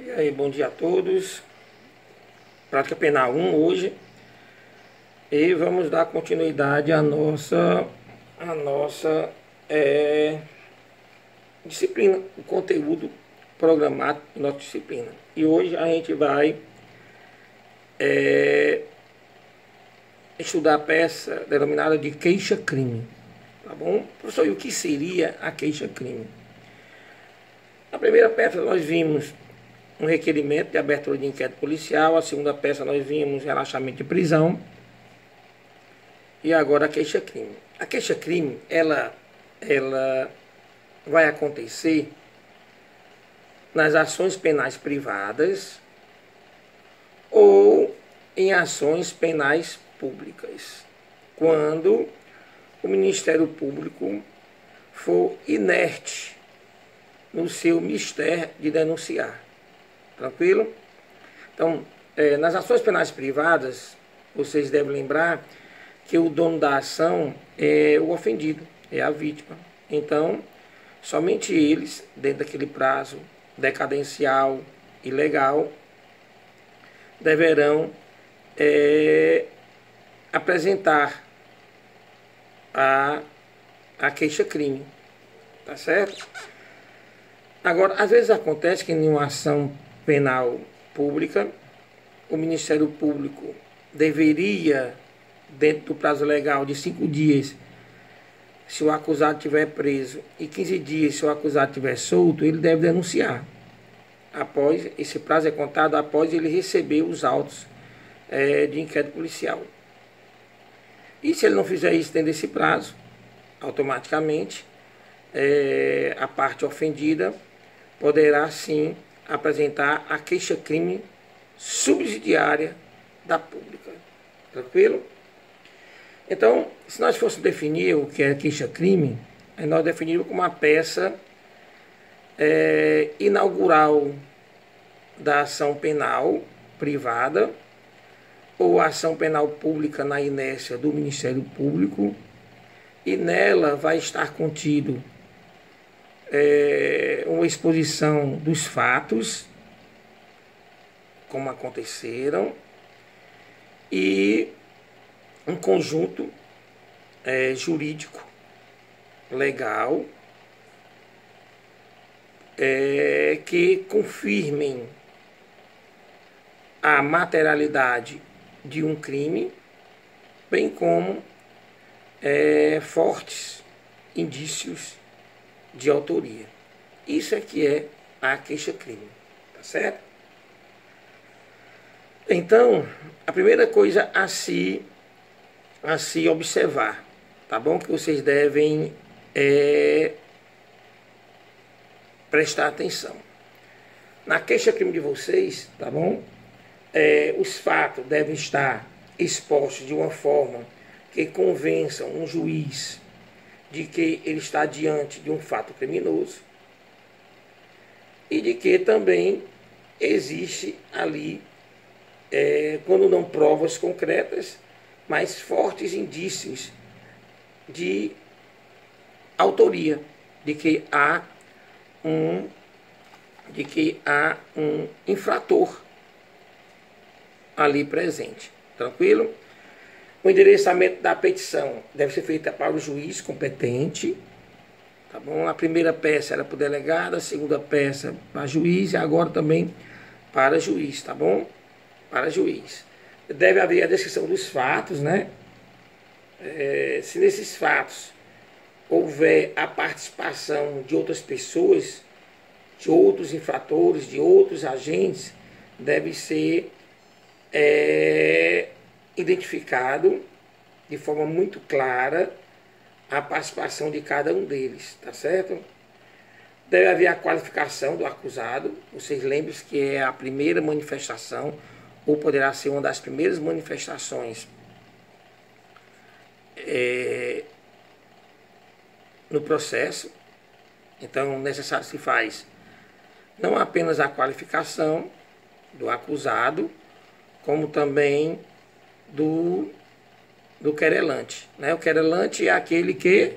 E aí, bom dia a todos. Prática penal 1 hoje. E vamos dar continuidade à nossa disciplina, o conteúdo programado da nossa disciplina. E hoje a gente vai estudar a peça denominada de queixa-crime. Tá bom? Professor, e o que seria a queixa-crime? Na primeira peça nós vimos um requerimento de abertura de inquérito policial, a segunda peça nós vimos relaxamento de prisão e agora a queixa-crime. A queixa-crime, ela vai acontecer nas ações penais privadas ou em ações penais públicas, quando o Ministério Público for inerte no seu mistério de denunciar. Tranquilo? Então, nas ações penais privadas, vocês devem lembrar que o dono da ação é o ofendido, é a vítima. Então, somente eles, dentro daquele prazo decadencial e legal, deverão apresentar a queixa-crime. Tá certo? Agora, às vezes acontece que em uma ação penal pública, o Ministério Público deveria, dentro do prazo legal de 5 dias, se o acusado estiver preso, e 15 dias se o acusado estiver solto, ele deve denunciar. Após, esse prazo é contado após ele receber os autos de inquérito policial. E se ele não fizer isso dentro desse prazo, automaticamente, a parte ofendida poderá sim apresentar a queixa-crime subsidiária da pública. Tranquilo? Então, se nós fôssemos definir o que é queixa-crime, nós definimos como uma peça inaugural da ação penal privada ou ação penal pública na inércia do Ministério Público, e nela vai estar contido uma exposição dos fatos, como aconteceram, e um conjunto jurídico, legal, que confirmem a materialidade de um crime, bem como fortes indícios de autoria. Isso é que é a queixa-crime, tá certo? Então, a primeira coisa a se observar, tá bom? Que vocês devem prestar atenção. Na queixa-crime de vocês, tá bom? Os fatos devem estar expostos de uma forma que convençam um juiz de que ele está diante de um fato criminoso e de que também existe ali, quando não provas concretas, mas fortes indícios de autoria, de que há um infrator ali presente. Tranquilo? O endereçamento da petição deve ser feito para o juiz competente, tá bom? A primeira peça era para o delegado, a segunda peça para juiz e agora também para juiz, tá bom? Para juiz. Deve haver a descrição dos fatos, né? Se nesses fatos houver a participação de outras pessoas, de outros infratores, de outros agentes, deve ser identificado de forma muito clara a participação de cada um deles, tá certo? Deve haver a qualificação do acusado. Vocês lembrem-se que é a primeira manifestação, ou poderá ser uma das primeiras manifestações no processo. Então, necessário se faz não apenas a qualificação do acusado, como também do querelante, né? O querelante é aquele que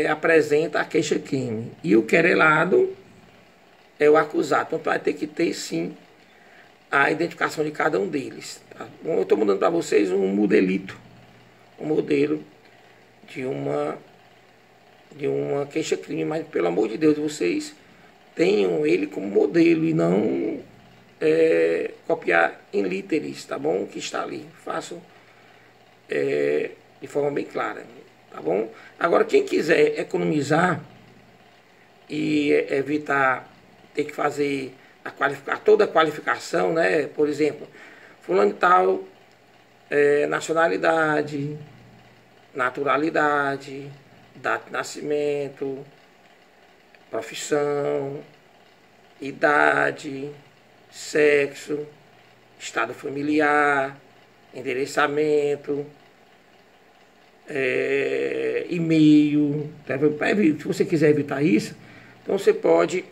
apresenta a queixa-crime. E o querelado é o acusado. Então vai ter que ter sim a identificação de cada um deles. Tá bom? Eu estou mandando para vocês um modelito, um modelo de uma queixa-crime, mas pelo amor de Deus, vocês tenham ele como modelo e não copiar em literis, tá bom? O que está ali. Façam de forma bem clara, tá bom? Agora, quem quiser economizar e evitar ter que fazer toda a qualificação, né? Por exemplo, fulano de tal, nacionalidade, naturalidade, data de nascimento, profissão, idade, sexo, estado familiar, endereçamento, e-mail. Se você quiser evitar isso, então você pode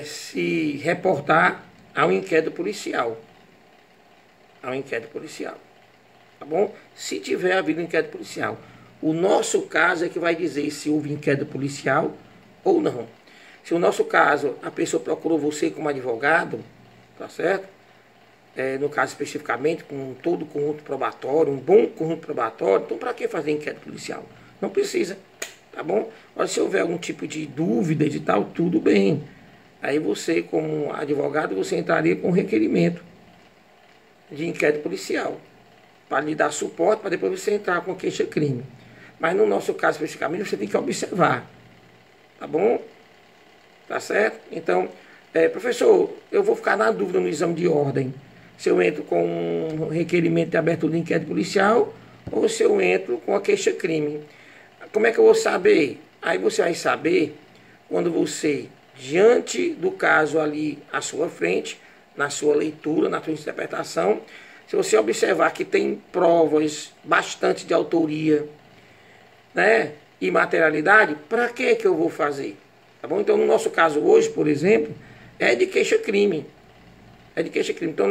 se reportar ao inquérito policial. Tá bom? Se tiver havido inquérito policial. O nosso caso é que vai dizer se houve inquérito policial ou não. Se o nosso caso, a pessoa procurou você como advogado, tá certo? No caso especificamente, com todo o conjunto probatório, um bom conjunto probatório, então para que fazer inquérito policial? Não precisa, tá bom? Agora, se houver algum tipo de dúvida e tal, tudo bem. Aí você, como advogado, você entraria com requerimento de inquérito policial, para lhe dar suporte, para depois você entrar com queixa-crime. Mas no nosso caso especificamente, você tem que observar, tá bom? Tá certo? Então, professor, eu vou ficar na dúvida no exame de ordem, se eu entro com um requerimento de abertura de inquérito policial ou se eu entro com a queixa-crime. Como é que eu vou saber? Aí você vai saber quando você, diante do caso ali à sua frente, na sua leitura, na sua interpretação, se você observar que tem provas bastante de autoria, né, e materialidade, para que eu vou fazer? Tá bom? Então, no nosso caso hoje, por exemplo, é de queixa-crime. Então,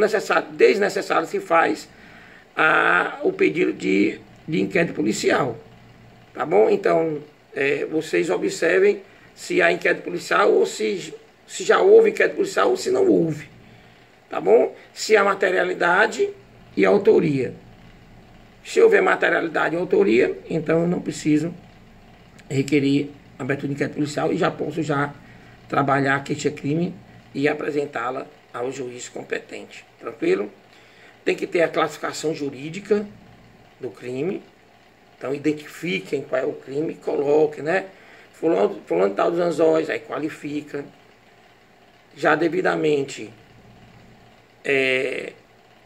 desnecessário se faz o pedido de inquérito policial. Tá bom? Então, vocês observem se há inquérito policial ou se já houve inquérito policial ou se não houve. Tá bom? Se há materialidade e autoria. Se houver materialidade e autoria, então eu não preciso requerer abertura de inquérito policial e já posso trabalhar a queixa-crime e apresentá-la ao juiz competente. Tranquilo? Tem que ter a classificação jurídica do crime. Então identifiquem qual é o crime, coloquem, né? Fulano tal dos anzóis, aí qualifica. Já devidamente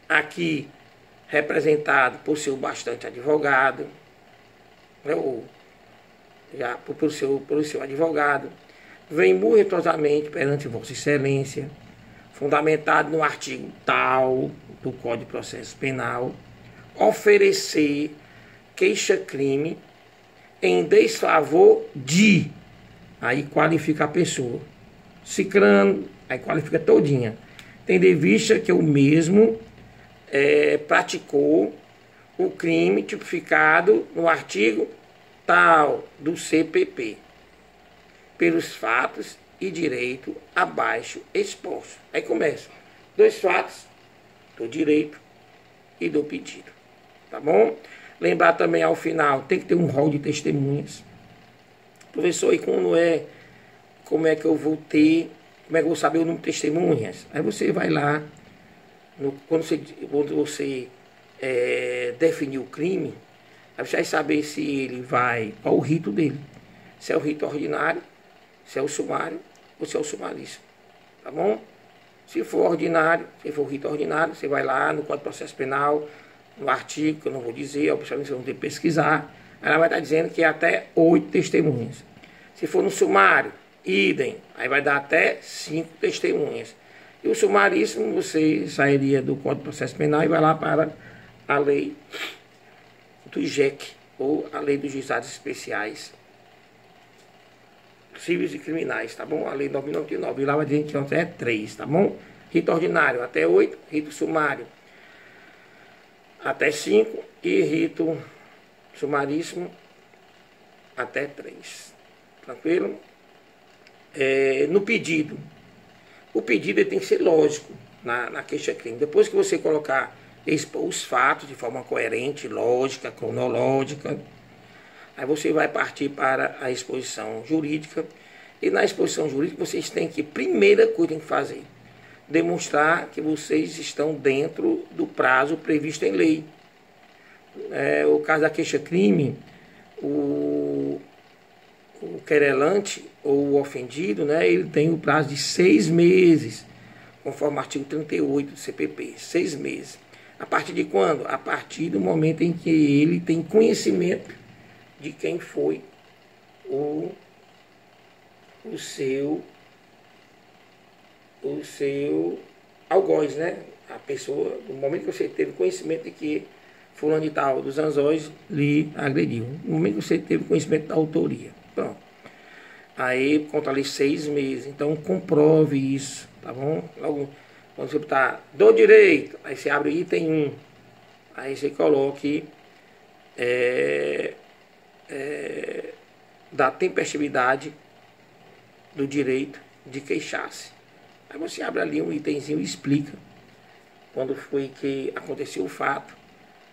aqui representado por seu bastante advogado, né? Ou já por seu advogado, vem murietosamente perante Vossa Excelência, fundamentado no artigo tal do Código de Processo Penal, oferecer queixa-crime em desfavor de, aí qualifica a pessoa, cicrano, aí qualifica todinha, tendo em vista que o mesmo praticou o crime tipificado no artigo tal do CPP, pelos fatos e direito abaixo exposto. Aí começa, 2 fatos do direito e do pedido, tá bom? Lembrar também ao final, tem que ter um rol de testemunhas. Professor, e como é que eu vou saber o número de testemunhas? Aí você vai lá, quando você definir o crime, aí você vai saber se ele qual o rito dele. Se é o rito ordinário, se é o sumário ou se é o sumaríssimo. Tá bom? Se for ordinário, se for o rito ordinário, você vai lá no Código de Processo Penal, no artigo, que eu não vou dizer, obviamente vocês vão ter que pesquisar, ela vai estar dizendo que é até 8 testemunhas. Se for no sumário, idem, aí vai dar até 5 testemunhas. E o sumaríssimo, você sairia do Código de Processo Penal e vai lá para a lei do IJEC, ou a lei dos juizados especiais civis e criminais, tá bom? A lei 9.099, e lá vai dizer que até 3, tá bom? Rito ordinário até 8, rito sumário até 5 e rito sumaríssimo até 3. Tranquilo? No pedido. O pedido ele tem que ser lógico na queixa-crime. Depois que você colocar, expor os fatos de forma coerente, lógica, cronológica, aí você vai partir para a exposição jurídica. E na exposição jurídica vocês têm que, primeira coisa que tem que fazer, demonstrar que vocês estão dentro do prazo previsto em lei. O caso da queixa-crime, o querelante ou o ofendido, né, ele tem o prazo de 6 meses, conforme o artigo 38 do CPP, 6 meses. A partir de quando? A partir do momento em que ele tem conhecimento de quem foi o seu algoz, né? A pessoa, no momento que você teve conhecimento de que fulano de tal dos Anzóis lhe agrediu, no momento que você teve conhecimento da autoria, pronto. Aí conta ali 6 meses, então comprove isso, tá bom? Logo, quando você botar do direito, aí você abre o item 1, aí você coloque da tempestividade do direito de queixar-se. Aí você abre ali um itemzinho e explica quando foi que aconteceu o fato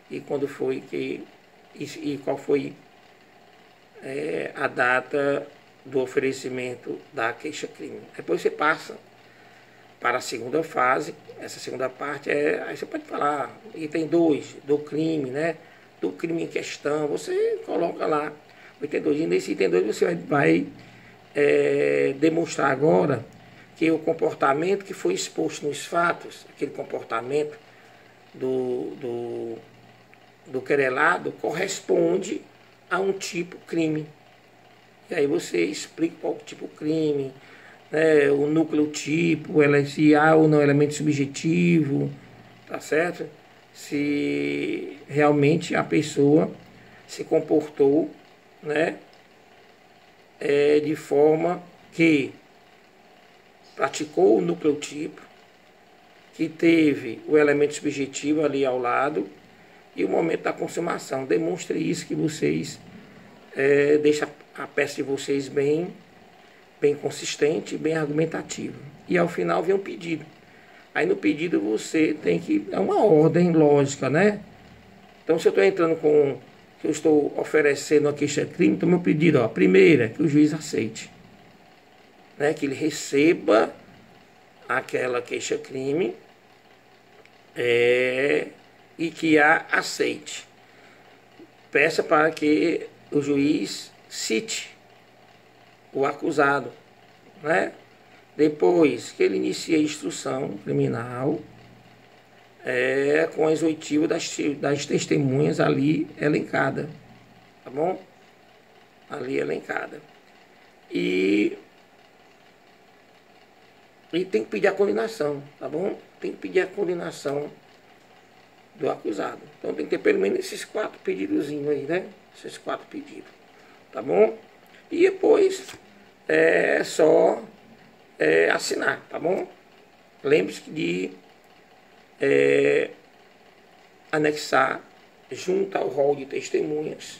e quando foi que e qual foi a data do oferecimento da queixa-crime. Depois você passa para a segunda fase. Essa segunda parte aí você pode falar item 2 do crime, né? Do crime em questão, você coloca lá o item 2. E nesse item 2 você vai demonstrar agora que o comportamento que foi exposto nos fatos, aquele comportamento do querelado, corresponde a um tipo crime. E aí você explica qual tipo crime, né, o núcleo tipo, se há ou não elemento subjetivo, tá certo? Se realmente a pessoa se comportou, né, de forma que praticou o núcleo tipo, que teve o elemento subjetivo ali ao lado e o momento da consumação. Demonstre isso, que vocês deixam a peça de vocês bem consistente, bem argumentativa. E ao final vem um pedido. Aí no pedido você tem que dar uma ordem lógica, né? Então se eu estou entrando com, que eu estou oferecendo uma queixa-crime, então meu pedido, ó, primeira, que o juiz aceite, né? Que ele receba aquela queixa-crime e que a aceite. Peça para que o juiz cite o acusado, né? Depois que ele inicie a instrução criminal, com as oitivas das testemunhas ali elencada, tá bom? Ali elencada. E tem que pedir a condenação, tá bom? Tem que pedir a condenação do acusado. Então tem que ter pelo menos esses 4 pedidozinhos aí, né? Esses 4 pedidos, tá bom? E depois é só assinar, tá bom? Lembre-se de anexar junto ao rol de testemunhas,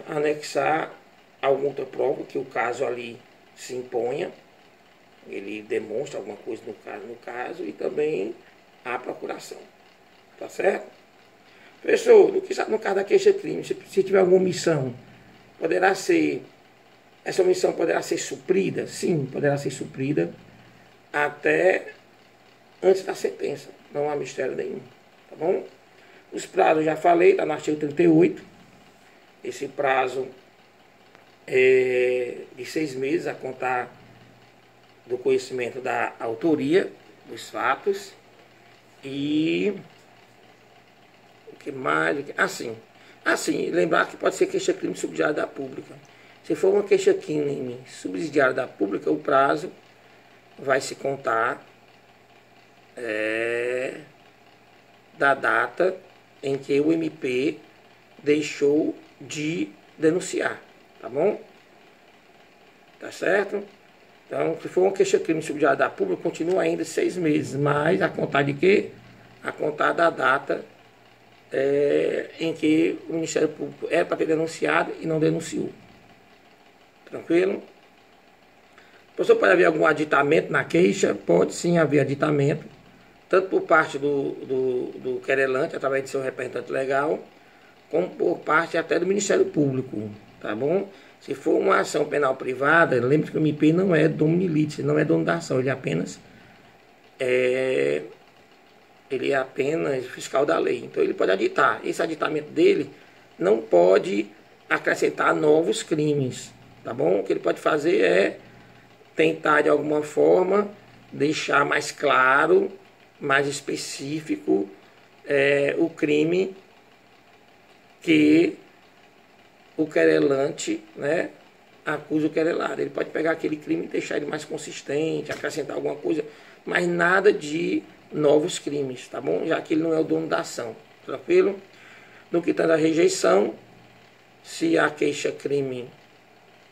anexar alguma outra prova que o caso ali se imponha, ele demonstra alguma coisa no caso e também a procuração, tá certo? Professor, no caso da queixa-crime, se tiver alguma omissão, essa omissão poderá ser suprida? Sim, poderá ser suprida até antes da sentença, não há mistério nenhum, tá bom? Os prazos eu já falei, está no artigo 38, esse prazo de 6 meses a contar do conhecimento da autoria dos fatos. E o que mais? Assim, lembrar que pode ser queixa-crime subsidiária da pública. Se for uma queixa-crime subsidiária da pública, o prazo vai se contar da data em que o MP deixou de denunciar, tá bom? Tá certo? Então, se for uma queixa-crime subsidiária da pública, continua ainda 6 meses, mas a contar de quê? A contar da data em que o Ministério Público era para ter denunciado e não denunciou. Tranquilo? Professor, pode haver algum aditamento na queixa? Pode sim haver aditamento, tanto por parte do querelante, através de seu representante legal, como por parte até do Ministério Público, tá bom? Se for uma ação penal privada, lembre que o MP não é domini litis, não é dono da ação, ele é apenas fiscal da lei. Então ele pode aditar. Esse aditamento dele não pode acrescentar novos crimes, tá bom? O que ele pode fazer é tentar de alguma forma deixar mais claro, mais específico o crime que o querelante, né, acusa o querelado. Ele pode pegar aquele crime e deixar ele mais consistente, acrescentar alguma coisa, mas nada de novos crimes, tá bom? Já que ele não é o dono da ação, tranquilo? No que tanto a rejeição, se a queixa-crime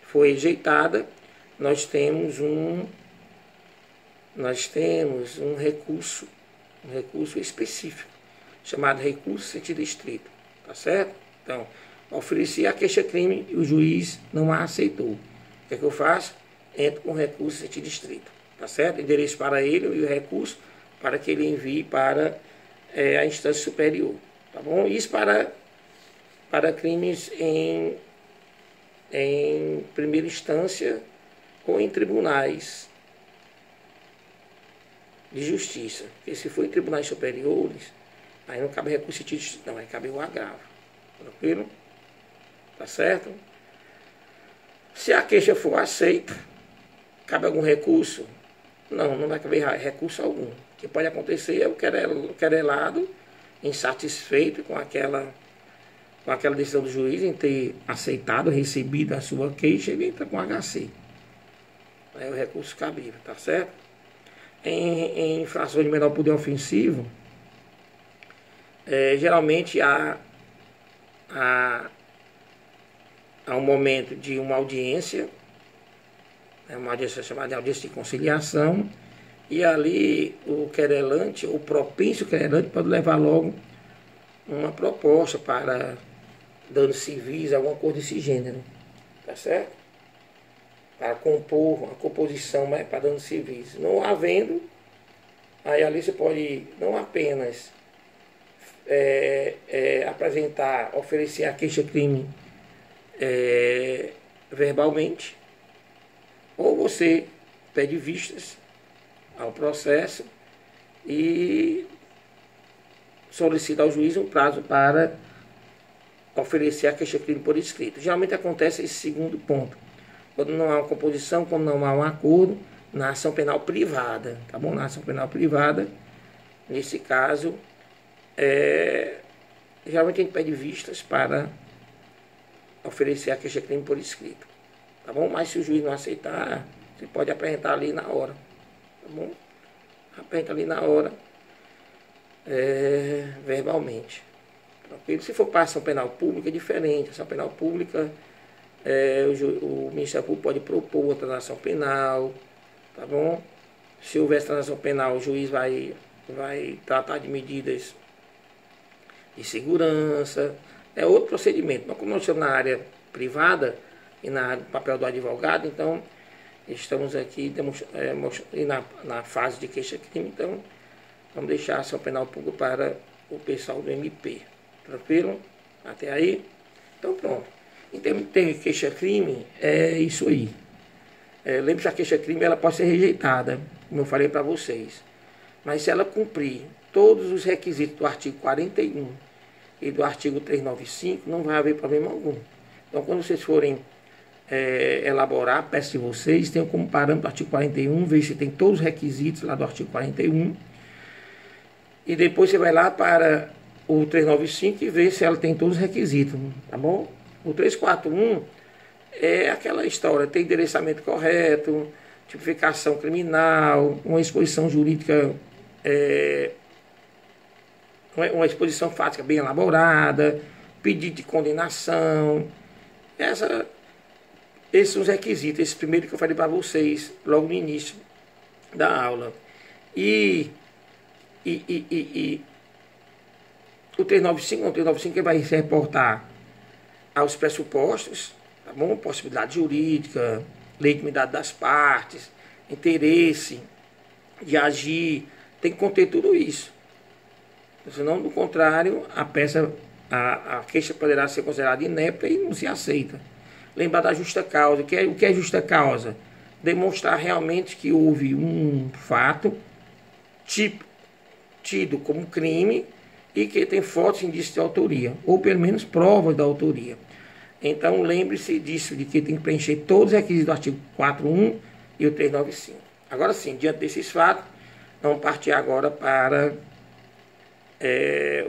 foi rejeitada, nós temos um recurso específico, chamado recurso sentido estrito, tá certo? Então, ofereci a queixa-crime e o juiz não a aceitou. O que é que eu faço? Entro com recurso sentido estrito, tá certo? Endereço para ele e o recurso para que ele envie para a instância superior, tá bom? Isso para crimes em primeira instância ou em tribunais de justiça. Porque se for em tribunais superiores, aí não cabe recurso sentido estrito, não, aí cabe o agravo. Tranquilo? Tá certo? Se a queixa for aceita, cabe algum recurso? Não, não vai caber recurso algum. O que pode acontecer é o querelado insatisfeito com aquela decisão do juiz em ter aceitado, recebido a sua queixa, ele entra com HC. É o recurso cabível, tá certo? Em infrações de menor poder ofensivo, geralmente há um momento de uma audiência chamada de audiência de conciliação, e ali o querelante, o propício querelante, pode levar logo uma proposta para danos civis, alguma coisa desse gênero, tá certo? Para compor uma composição para danos civis. Não havendo, aí ali você pode não apenas apresentar, oferecer a queixa-crime verbalmente, ou você pede vistas ao processo e solicita ao juiz um prazo para oferecer a queixa-crime por escrito. Geralmente acontece esse segundo ponto, quando não há uma composição, quando não há um acordo, na ação penal privada, tá bom? Na ação penal privada, nesse caso, geralmente a gente pede vistas para oferecer a queixa-crime por escrito, tá bom? Mas se o juiz não aceitar, você pode apresentar ali na hora, tá bom? Apresenta ali na hora, verbalmente. Tranquilo? Se for para ação penal pública, é diferente. Ação penal pública, o Ministério Público pode propor outra transação penal, tá bom? Se houver transação penal, o juiz vai tratar de medidas de segurança. É outro procedimento. Mas como nós estamos na área privada e na área do papel do advogado, então estamos aqui na fase de queixa-crime, então vamos deixar a ação penal pública para o pessoal do MP. Tranquilo? Até aí? Então pronto. Em termos de queixa-crime, é isso aí. Lembre-se, a queixa-crime ela pode ser rejeitada, como eu falei para vocês. Mas se ela cumprir todos os requisitos do artigo 41 e do artigo 395, não vai haver problema algum. Então, quando vocês forem elaborar, peço de vocês, tenham como parâmetro o artigo 41, ver se tem todos os requisitos lá do artigo 41. E depois você vai lá para o 395 e ver se ela tem todos os requisitos, tá bom? O 341 é aquela história, tem endereçamento correto, tipificação criminal, uma exposição jurídica, uma exposição fática bem elaborada, pedido de condenação, esses são os requisitos, esse primeiro que eu falei para vocês logo no início da aula. E O 395, não, o 395 ele vai se reportar aos pressupostos, tá bom? Possibilidade jurídica, legitimidade das partes, interesse de agir, tem que conter tudo isso. Senão, do contrário, a queixa poderá ser considerada inepta e não se aceita. Lembrar da justa causa. O que é justa causa? Demonstrar realmente que houve um fato tido como crime e que tem fortes indícios de autoria, ou pelo menos provas da autoria. Então, lembre-se disso, de que tem que preencher todos os requisitos do artigo 4.1 e o 395. Agora sim, diante desses fatos, vamos partir agora para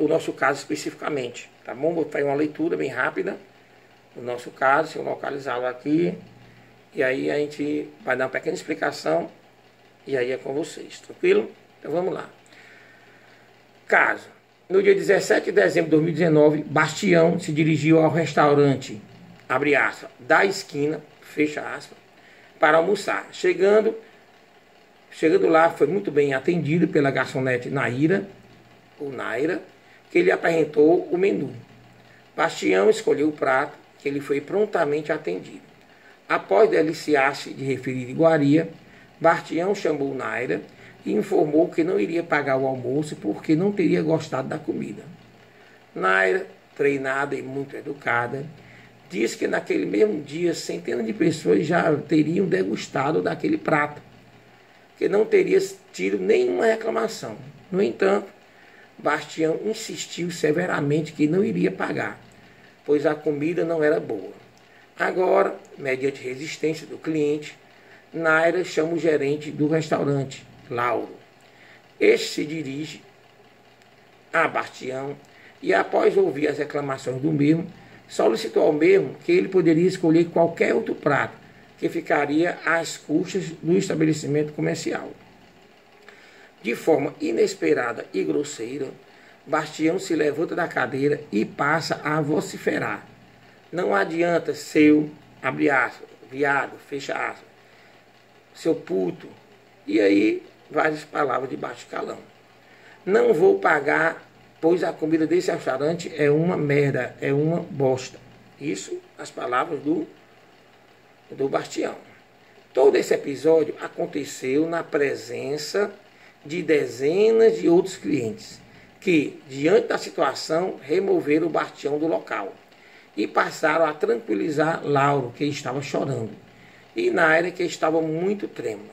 o nosso caso especificamente, tá bom? Vou fazer uma leitura bem rápida do nosso caso, se eu localizá-lo aqui, e aí a gente vai dar uma pequena explicação, e aí é com vocês, tranquilo? Então vamos lá. Caso: no dia 17 de dezembro de 2019, Bastião se dirigiu ao restaurante, abre aspas, da esquina, fecha aspas, para almoçar. Chegando lá, foi muito bem atendido pela garçonete Naira, que lhe apresentou o menu. Bastião escolheu o prato, que ele foi prontamente atendido. Após deliciar-se de referida iguaria, Bastião chamou Naira e informou que não iria pagar o almoço porque não teria gostado da comida. Naira, treinada e muito educada, disse que naquele mesmo dia centenas de pessoas já teriam degustado daquele prato, que não teria tido nenhuma reclamação. No entanto, Bastião insistiu severamente que não iria pagar, pois a comida não era boa. Agora, mediante resistência do cliente, Naira chama o gerente do restaurante, Lauro. Este se dirige a Bastião e, após ouvir as reclamações do mesmo, solicitou ao mesmo que ele poderia escolher qualquer outro prato que ficaria às custas do estabelecimento comercial. De forma inesperada e grosseira, Bastião se levanta da cadeira e passa a vociferar: não adianta, seu, abre aspas, viado, fecha aspas, seu puto. E aí, várias palavras de baixo calão. Não vou pagar, pois a comida desse restaurante é uma merda, é uma bosta. Isso, as palavras do Bastião. Todo esse episódio aconteceu na presença de dezenas de outros clientes, que, diante da situação, removeram o Bastião do local e passaram a tranquilizar Lauro, que estava chorando, e Naira, que estava muito trêmula.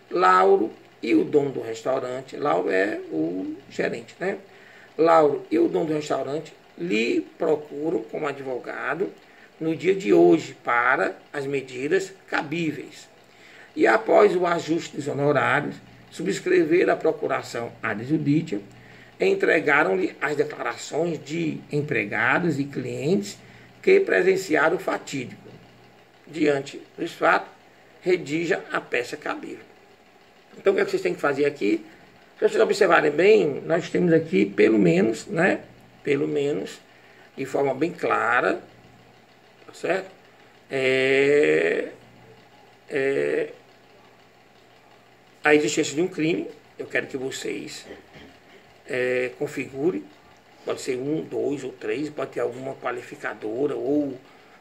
Lauro e o dono do restaurante, Lauro é o gerente, né? Lauro e o dono do restaurante lhe procuram como advogado no dia de hoje para as medidas cabíveis. E após o ajuste dos honorários, subscreveram a procuração ad judicia, entregaram-lhe as declarações de empregados e clientes que presenciaram o fatídico. Diante dos fatos, redija a peça cabível. Então, o que vocês têm que fazer aqui? Se vocês observarem bem, nós temos aqui, pelo menos, de forma bem clara, tá certo? A existência de um crime. Eu quero que vocês configurem, pode ser 1, 2 ou 3, pode ter alguma qualificadora ou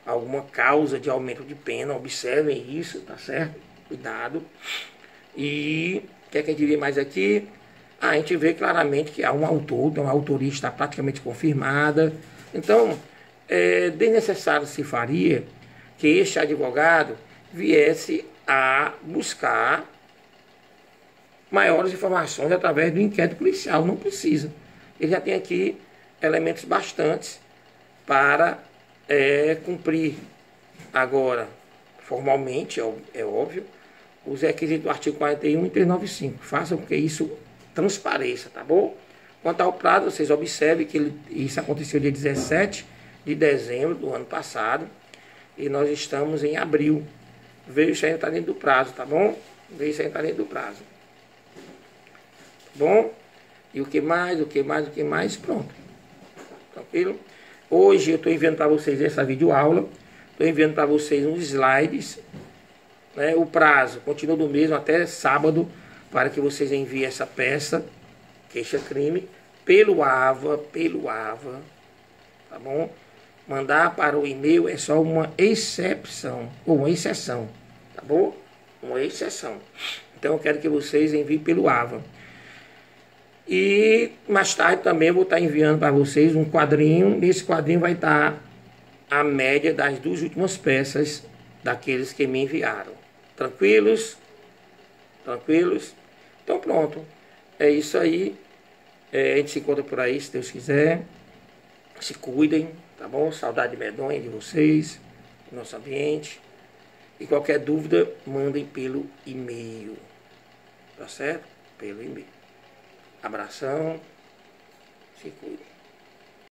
alguma causa de aumento de pena, observem isso, tá certo? Cuidado. E o que é que a gente vê mais aqui? A gente vê claramente que há um autor, então a autoria está praticamente confirmada. Então, desnecessário se faria que este advogado viesse a buscar maiores informações através do inquérito policial. Não precisa. Ele já tem aqui elementos bastantes para cumprir agora, formalmente, é óbvio, os requisitos do artigo 41 e 395. Façam com que isso transpareça, tá bom? Quanto ao prazo, vocês observem que isso aconteceu dia 17 de dezembro do ano passado e nós estamos em abril. Veio isso aí entrar dentro do prazo, tá bom? Veio isso aí entrar dentro do prazo. Tá bom? E o que mais? Pronto. Tranquilo? Hoje eu estou enviando para vocês essa videoaula. Estou enviando para vocês uns slides. Né? O prazo continua do mesmo até sábado para que vocês enviem essa peça, queixa-crime, pelo AVA, tá bom? Mandar para o e-mail é só uma exceção, ou uma exceção, tá bom? Uma exceção. Então eu quero que vocês enviem pelo AVA. E mais tarde também eu vou estar enviando para vocês um quadrinho. Nesse quadrinho vai estar a média das 2 últimas peças daqueles que me enviaram. Tranquilos? Tranquilos? Então pronto. É isso aí. A gente se encontra por aí, se Deus quiser. Se cuidem, tá bom? Saudade medonha de vocês, do nosso ambiente. E qualquer dúvida, mandem pelo e-mail. Tá certo? Pelo e-mail. Abração. Se cuidem.